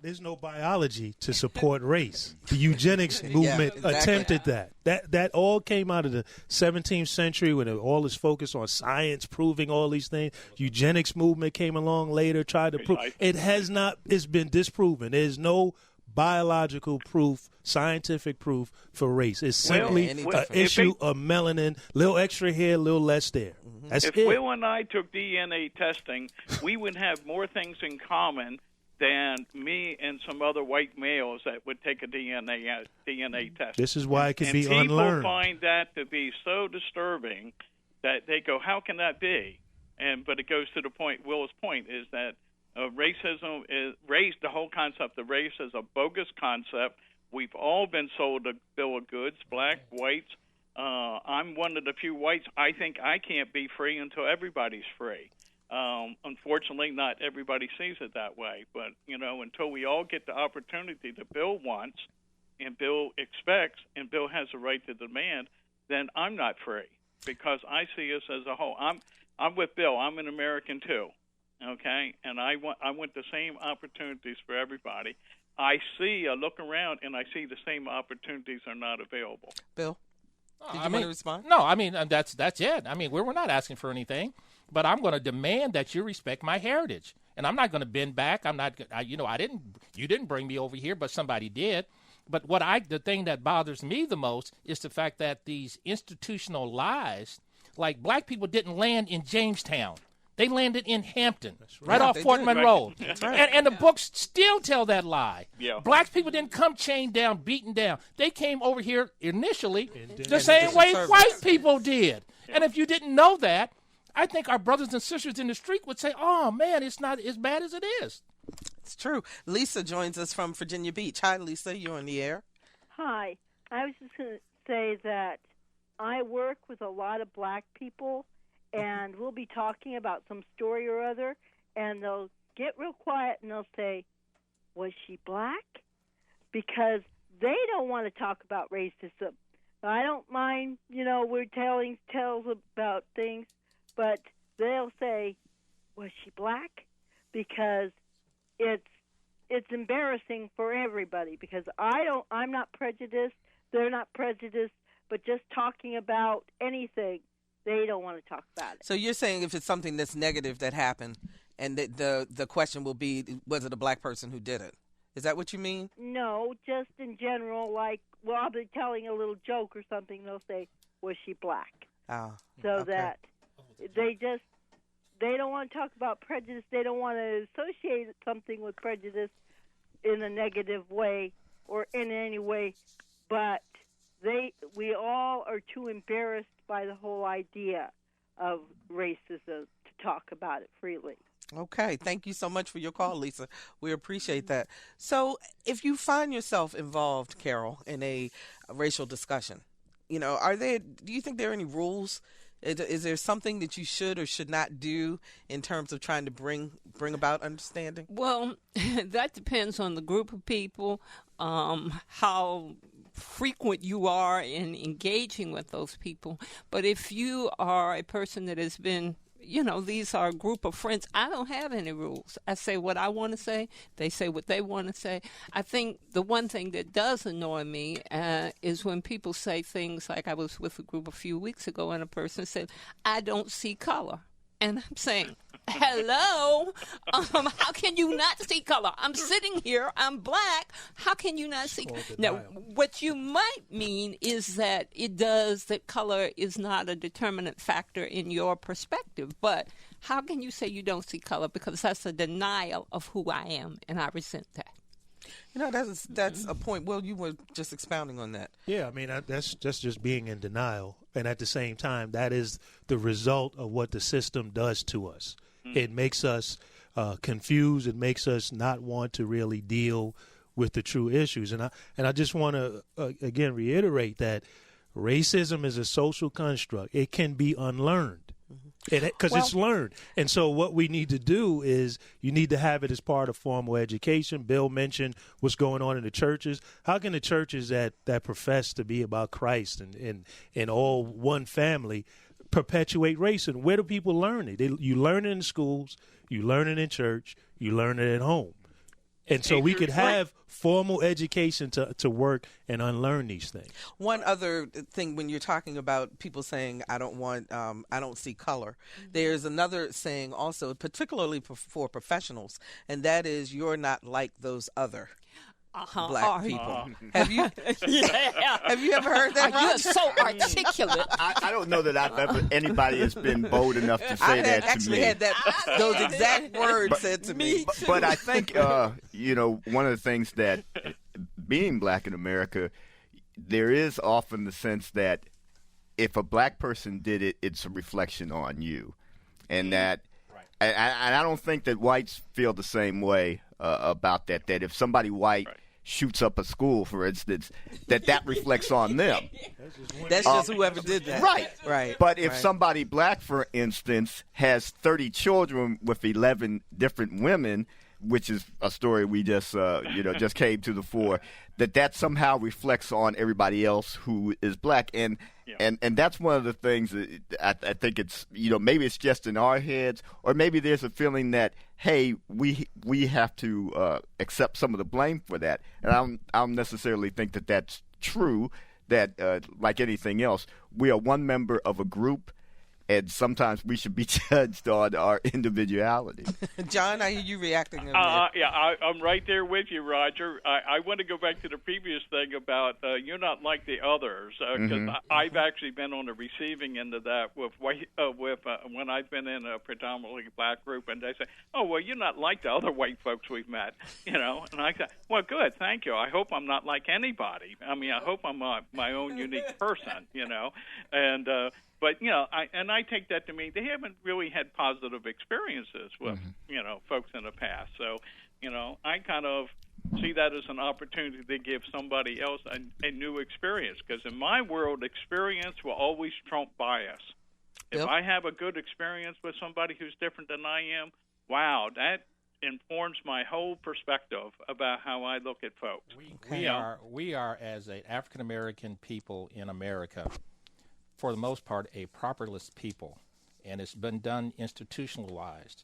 there's no biology to support race. The eugenics movement attempted that. That all came out of the 17th century when all is focused on science proving all these things. Eugenics movement came along later, tried to prove. It has not. It's been disproven. There's no biological proof, scientific proof for race. It's simply an issue of melanin, little extra here, little less there. That's if Will and I took DNA testing, we would have more things in common than me and some other white males that would take a DNA test. This is why it can be unlearned. unlearned. People find that to be so disturbing that they go, how can that be? But it goes to the point, Will's point, is that racism is race. The whole concept of race is a bogus concept. We've all been sold a bill of goods, black, whites. I'm one of the few whites. I think I can't be free until everybody's free. Unfortunately, not everybody sees it that way. But, until we all get the opportunity that Bill wants and Bill expects and Bill has a right to demand, then I'm not free because I see us as a whole. I'm with Bill. I'm an American, too. Okay, and I want the same opportunities for everybody. I look around, and I see the same opportunities are not available. Bill, did you want to respond? No, that's it. We're not asking for anything, but I'm going to demand that you respect my heritage, and I'm not going to bend back. I'm not. You didn't bring me over here, but somebody did. But the thing that bothers me the most is the fact that these institutional lies, like black people didn't land in Jamestown. They landed in Hampton, right off Fort Monroe. Right. And the books still tell that lie. Yeah. Black people didn't come chained down, beaten down. They came over here initially the same way white people did. Yeah. And if you didn't know that, I think our brothers and sisters in the street would say, oh, man, it's not as bad as it is. It's true. Lisa joins us from Virginia Beach. Hi, Lisa. You're on the air. Hi. I was just going to say that I work with a lot of black people, and we'll be talking about some story or other, and they'll get real quiet and they'll say, was she black? Because they don't want to talk about racism. I don't mind, we're telling tales about things, but they'll say, was she black? Because it's embarrassing for everybody, because I'm not prejudiced, they're not prejudiced, but just talking about anything, they don't want to talk about it. So you're saying if it's something that's negative that happened, and the question will be, was it a black person who did it? Is that what you mean? No, just in general, I'll be telling a little joke or something, they'll say, was she black? Oh, so okay. That they don't want to talk about prejudice. They don't want to associate something with prejudice in a negative way or in any way, but we all are too embarrassed by the whole idea of racism to talk about it freely. Okay. Thank you so much for your call, Lisa. We appreciate that. So if you find yourself involved, Carol, in a racial discussion, do you think there are any rules? Is there something that you should or should not do in terms of trying to bring about understanding? Well, that depends on the group of people, how frequent you are in engaging with those people. But if you are a person that has been, these are a group of friends, I don't have any rules. I say what I want to say. They say what they want to say. I think the one thing that does annoy me is when people say things like, I was with a group a few weeks ago and a person said, I don't see color. And I'm saying, Hello? How can you not see color? I'm sitting here. I'm black. How can you not see? Now, what you might mean is that that color is not a determinant factor in your perspective. But how can you say you don't see color? Because that's a denial of who I am, and I resent that. That's a point. Well, you were just expounding on that. Yeah, I mean, that's just being in denial. And at the same time, that is the result of what the system does to us. It makes us confused. It makes us not want to really deal with the true issues. And I just want to, again, reiterate that racism is a social construct. It can be unlearned. Because it's learned. And so what we need to do is you need to have it as part of formal education. Bill mentioned what's going on in the churches. How can the churches that profess to be about Christ and all one family perpetuate racism? Where do people learn it? You learn it in schools, you learn it in church, you learn it at home. And so we could have formal education to work and unlearn these things. One other thing, when you're talking about people saying, I don't see color, there's another saying also, particularly for professionals, and that is, you're not like those other black people. Have you? Yeah. Have you ever heard that? You're so articulate. I don't know that anybody has been bold enough to say that to me. I actually had those exact words said to me. But I think, one of the things that being black in America, there is often the sense that if a black person did it, it's a reflection on you. And that, and I don't think that whites feel the same way about that if somebody white shoots up a school, for instance, that reflects on them. That's just whoever did that. Right. But if somebody black, for instance, has 30 children with 11 different women, which is a story we just came to the fore, that somehow reflects on everybody else who is black. And that's one of the things that I think it's, maybe it's just in our heads, or maybe there's a feeling that, hey, we have to accept some of the blame for that. And I don't necessarily think that that's true, that like anything else, we are one member of a group, and sometimes we should be judged on our individuality. John, I hear you reacting. I'm right there with you, Roger. I want to go back to the previous thing about you're not like the others, because I've actually been on the receiving end of that with when I've been in a predominantly black group, and they say, "Oh, well, you're not like the other white folks we've met," And I say, "Well, good, thank you. I hope I'm not like anybody. I mean, I hope I'm my own unique person, and." But, I take that to mean they haven't really had positive experiences with, folks in the past. So, I kind of see that as an opportunity to give somebody else a new experience. Because in my world, experience will always trump bias. If I have a good experience with somebody who's different than I am, wow, that informs my whole perspective about how I look at folks. We are, as an African-American people in America, for the most part, a properless people, and it's been done institutionalized.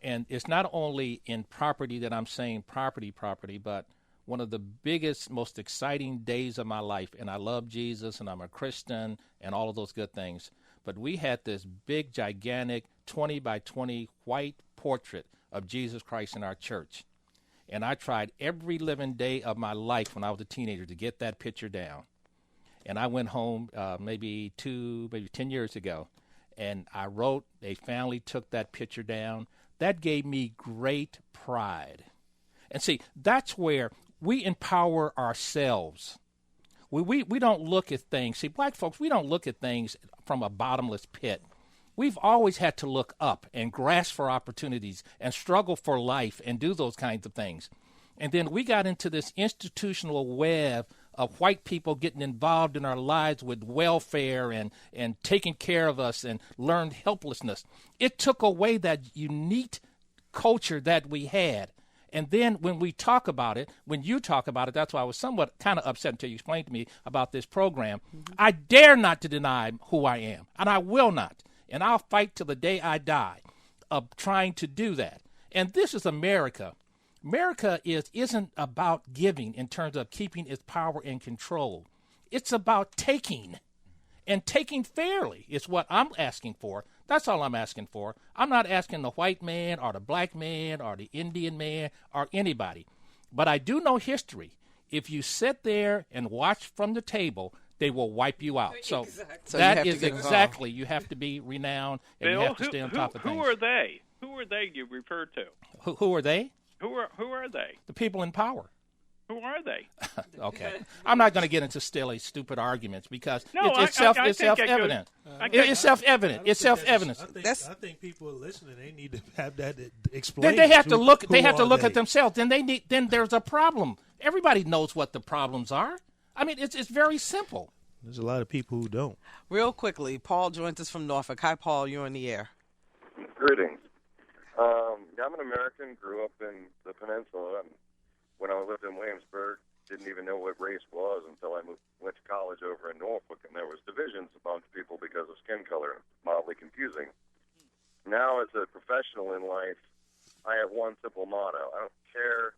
And it's not only in property that I'm saying property, but one of the biggest, most exciting days of my life, and I love Jesus, and I'm a Christian, and all of those good things, but we had this big, gigantic 20 by 20 white portrait of Jesus Christ in our church. And I tried every living day of my life when I was a teenager to get that picture down. And I went home maybe 10 years ago, and I wrote, a family took that picture down. That gave me great pride. And see, that's where we empower ourselves. We don't look at things. See, black folks, we don't look at things from a bottomless pit. We've always had to look up and grasp for opportunities and struggle for life and do those kinds of things. And then we got into this institutional web of white people getting involved in our lives with welfare and taking care of us, and learned helplessness. It took away that unique culture that we had. And then when we talk about it, when you talk about it, that's why I was somewhat kind of upset until you explained to me about this program. I dare not to deny who I am, and I will not. And I'll fight till the day I die of trying to do that. And this is America. America isn't about giving in terms of keeping its power and control. It's about taking, and taking fairly is what I'm asking for. That's all I'm asking for. I'm not asking the white man or the black man or the Indian man or anybody. But I do know history. If you sit there and watch from the table, they will wipe you out. So that is exactly, you have to be renowned and Bill, you have to stay on top of things. Who are they? Who are they you refer to? Who are they? Who are they? The people in power. Who are they? Okay. I'm not going to get into silly, stupid arguments because it's self-evident. It's self-evident. It's self-evident. I think people are listening. They need to have that explained. They have to look. They have to look at themselves. Then there's a problem. Everybody knows what the problems are. I mean, it's very simple. There's a lot of people who don't. Real quickly, Paul joins us from Norfolk. Hi, Paul. You're on the air. Greetings. I'm an American. Grew up in the peninsula. And when I lived in Williamsburg, didn't even know what race was until I went to college over in Norfolk, and there was divisions amongst people because of skin color. Mildly confusing. Now, as a professional in life, I have one simple motto. I don't care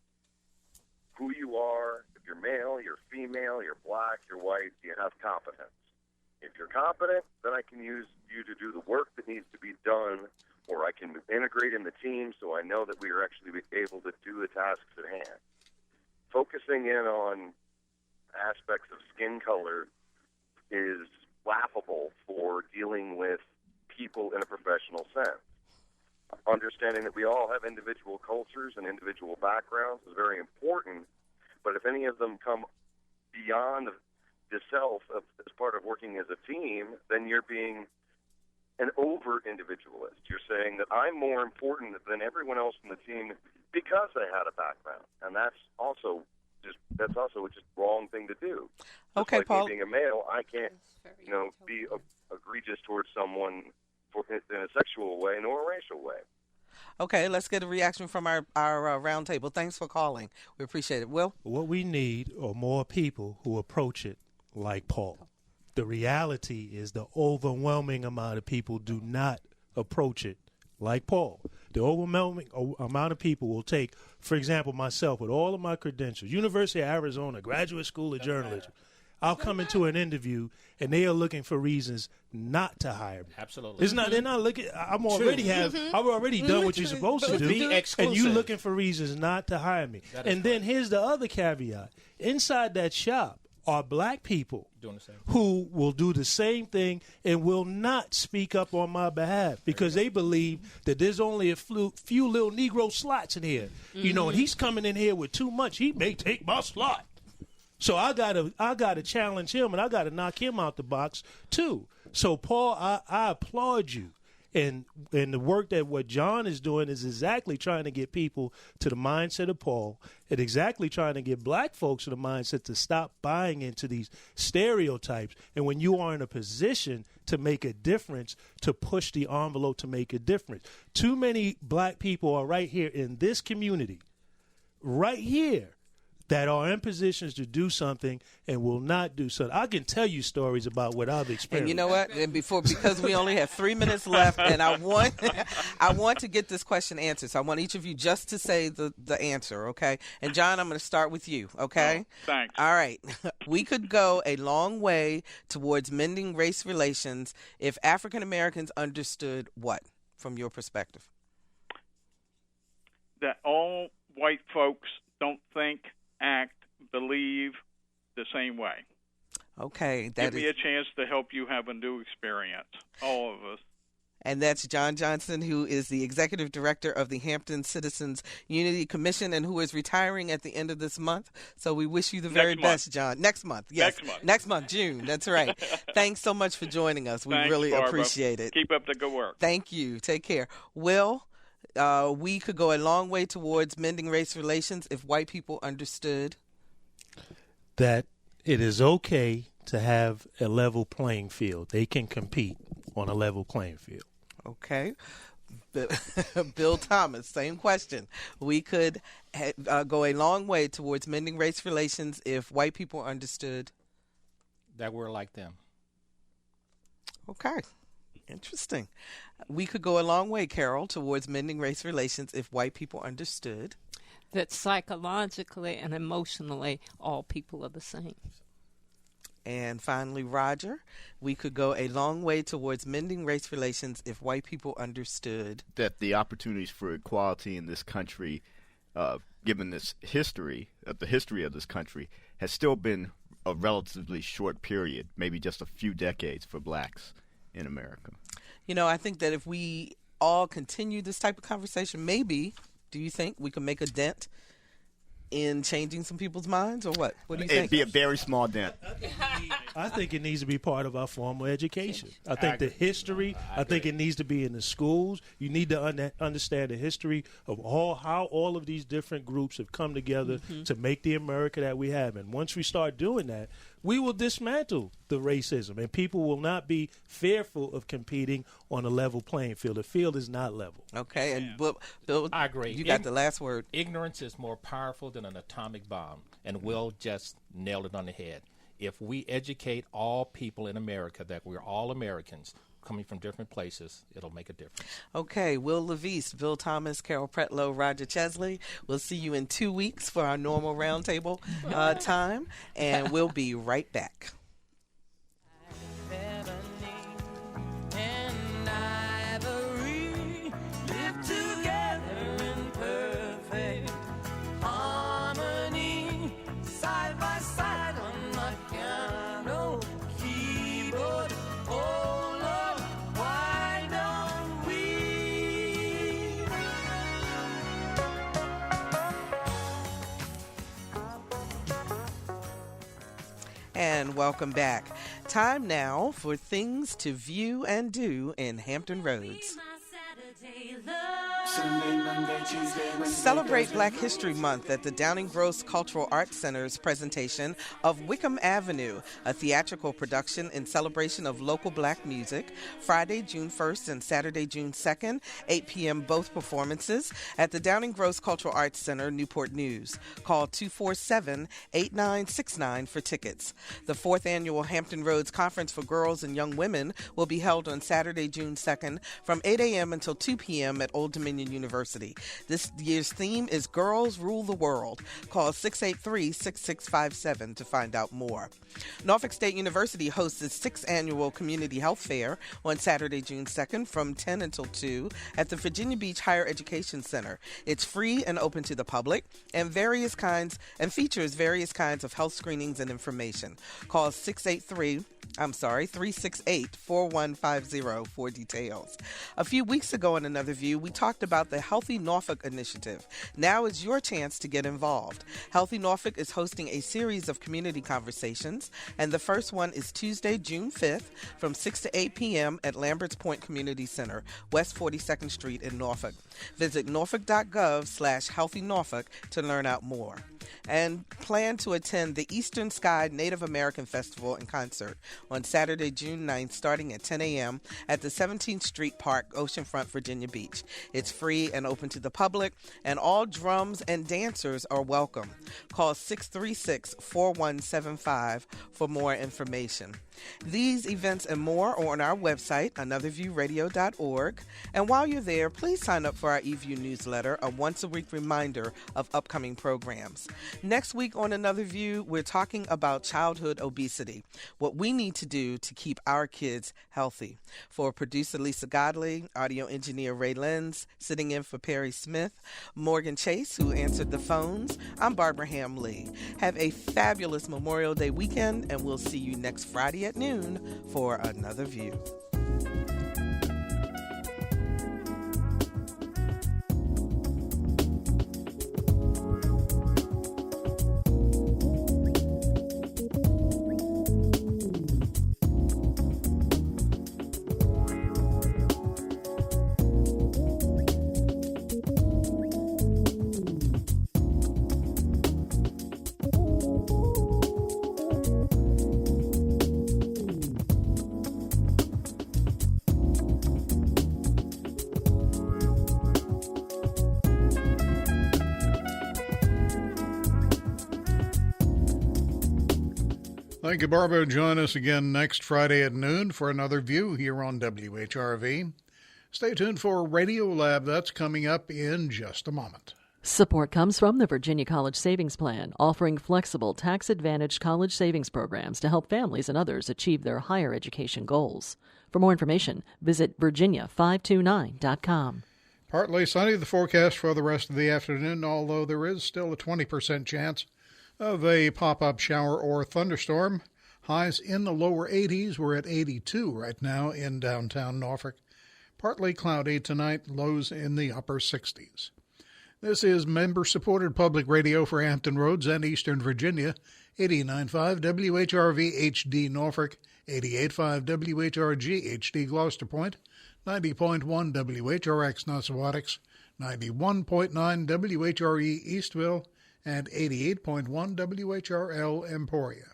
who you are, if you're male, you're female, you're black, you're white, you have competence. If you're competent, then I can use you to do the work that needs to be done, or I can integrate in the team so I know that we are actually able to do the tasks at hand. Focusing in on aspects of skin color is laughable for dealing with people in a professional sense. Understanding that we all have individual cultures and individual backgrounds is very important, but if any of them come beyond the self as part of working as a team, then you're being an over-individualist. You're saying that I'm more important than everyone else in the team because I had a background, and that's also just wrong thing to do. Okay, like Paul. Me being a male, I can't, be egregious towards someone in a sexual way nor a racial way. Okay, let's get a reaction from our round table. Thanks for calling. We appreciate it. Will? What we need are more people who approach it like Paul. The reality is the overwhelming amount of people do not approach it like Paul. The overwhelming amount of people will take, for example, myself with all of my credentials, University of Arizona, Graduate School of Journalism. I'll come into an interview and they are looking for reasons not to hire me. Absolutely. It's not. They're not looking. I've already done what you're supposed to do, and you looking for reasons not to hire me. And then here's the other caveat: inside that shop are black people who will do the same thing and will not speak up on my behalf because they believe that there's only a few little Negro slots in here. And he's coming in here with too much. He may take my slot. So I gotta challenge him, and I gotta knock him out the box too. So Paul, I applaud you, and the work that what John is doing is exactly trying to get people to the mindset of Paul, and exactly trying to get black folks to the mindset to stop buying into these stereotypes. And when you are in a position to make a difference, to push the envelope to make a difference, too many black people are right here in this community, right here, that are in positions to do something and will not do something. I can tell you stories about what I've experienced. And you know what? And because we only have 3 minutes left, and I want to get this question answered. So I want each of you just to say the answer, okay? And John, I'm going to start with you, okay? Oh, thanks. All right. We could go a long way towards mending race relations if African Americans understood what, from your perspective? That all white folks don't think, act, believe the same way. Okay. Give me a chance to help you have a new experience, all of us. And that's John Johnson, who is the executive director of the Hampton Citizens Unity Commission and who is retiring at the end of this month. So we wish you the very best, John. Next month. Yes. Next month, June. That's right. Thanks so much for joining us. We really appreciate it. Keep up the good work. Thank you. Take care. Will, we could go a long way towards mending race relations if white people understood that it is okay to have a level playing field. They can compete on a level playing field. Okay. Bill Thomas, same question. We could go a long way towards mending race relations if white people understood that we're like them. Okay. Interesting. We could go a long way, Carol, towards mending race relations if white people understood that psychologically and emotionally all people are the same. And finally, Roger, we could go a long way towards mending race relations if white people understood that the opportunities for equality in this country, given this history, the history of this country, has still been a relatively short period, maybe just a few decades for blacks in America. You know, I think that if we all continue this type of conversation, maybe, do you think we can make a dent in changing some people's minds, or what? What do you think? It'd be a very small dent. I think it needs to be part of our formal education. I think the history, I think it needs to be in the schools. You need to understand the history of how all of these different groups have come together to make the America that we have. And once we start doing that, we will dismantle the racism, and people will not be fearful of competing on a level playing field. The field is not level. Okay, and Bill, I agree. You got the last word. Ignorance is more powerful than an atomic bomb, and Will just nailed it on the head. If we educate all people in America that we're all Americans coming from different places, it'll make a difference. Okay, Wil LaVeist, Bill Thomas, Carol Pretlow, Roger Chesley. We'll see you in 2 weeks for our normal roundtable time, and we'll be right back. And welcome back. Time now for things to view and do in Hampton Roads. Celebrate Black History Month at the Downing Gross Cultural Arts Center's presentation of Wickham Avenue, a theatrical production in celebration of local black music, Friday, June 1st and Saturday, June 2nd, 8 p.m. both performances at the Downing Gross Cultural Arts Center, Newport News. Call 247-8969 for tickets. The 4th Annual Hampton Roads Conference for Girls and Young Women will be held on Saturday, June 2nd from 8 a.m. until 2 p.m. at Old Dominion University. This year's theme is Girls Rule the World. Call 683-6657 to find out more. Norfolk State University hosts its 6th Annual Community Health Fair on Saturday, June 2nd from 10 until 2 at the Virginia Beach Higher Education Center. It's free and open to the public and features various kinds of health screenings and information. Call 368-4150 for details. A few weeks ago in Another View, we talked about the Healthy Norfolk initiative. Now is your chance to get involved. Healthy Norfolk is hosting a series of community conversations, and the first one is Tuesday, June 5th from 6 to 8 p.m. at Lambert's Point Community Center, West 42nd Street in Norfolk. Visit norfolk.gov/healthynorfolk to learn out more. And plan to attend the Eastern Sky Native American Festival and Concert on Saturday, June 9th, starting at 10 a.m. at the 17th Street Park, Oceanfront, Virginia Beach. It's free and open to the public, and all drums and dancers are welcome. Call 636-4175 for more information. These events and more are on our website, anotherviewradio.org. And while you're there, please sign up for our eView newsletter, a once-a-week reminder of upcoming programs. Next week on Another View, we're talking about childhood obesity, what we need to do to keep our kids healthy. For producer Lisa Godley, audio engineer Ray Lenz, sitting in for Perry Smith, Morgan Chase, who answered the phones, I'm Barbara Ham Lee. Have a fabulous Memorial Day weekend, and we'll see you next Friday at noon for Another View. Thank you, Barbara. Join us again next Friday at noon for Another View here on WHRV. Stay tuned for Radio Lab. That's coming up in just a moment. Support comes from the Virginia College Savings Plan, offering flexible, tax-advantaged college savings programs to help families and others achieve their higher education goals. For more information, visit virginia529.com. Partly sunny, the forecast for the rest of the afternoon, although there is still a 20% chance of a pop-up shower or thunderstorm. Highs in the lower 80s. We're at 82 right now in downtown Norfolk. Partly cloudy tonight, lows in the upper 60s. This is member-supported public radio for Hampton Roads and Eastern Virginia, 89.5 WHRV HD Norfolk, 88.5 WHRG HD Gloucester Point, 90.1 WHRX Nonsawatix, 91.9 WHRE Eastville, and 88.1 WHRL Emporia.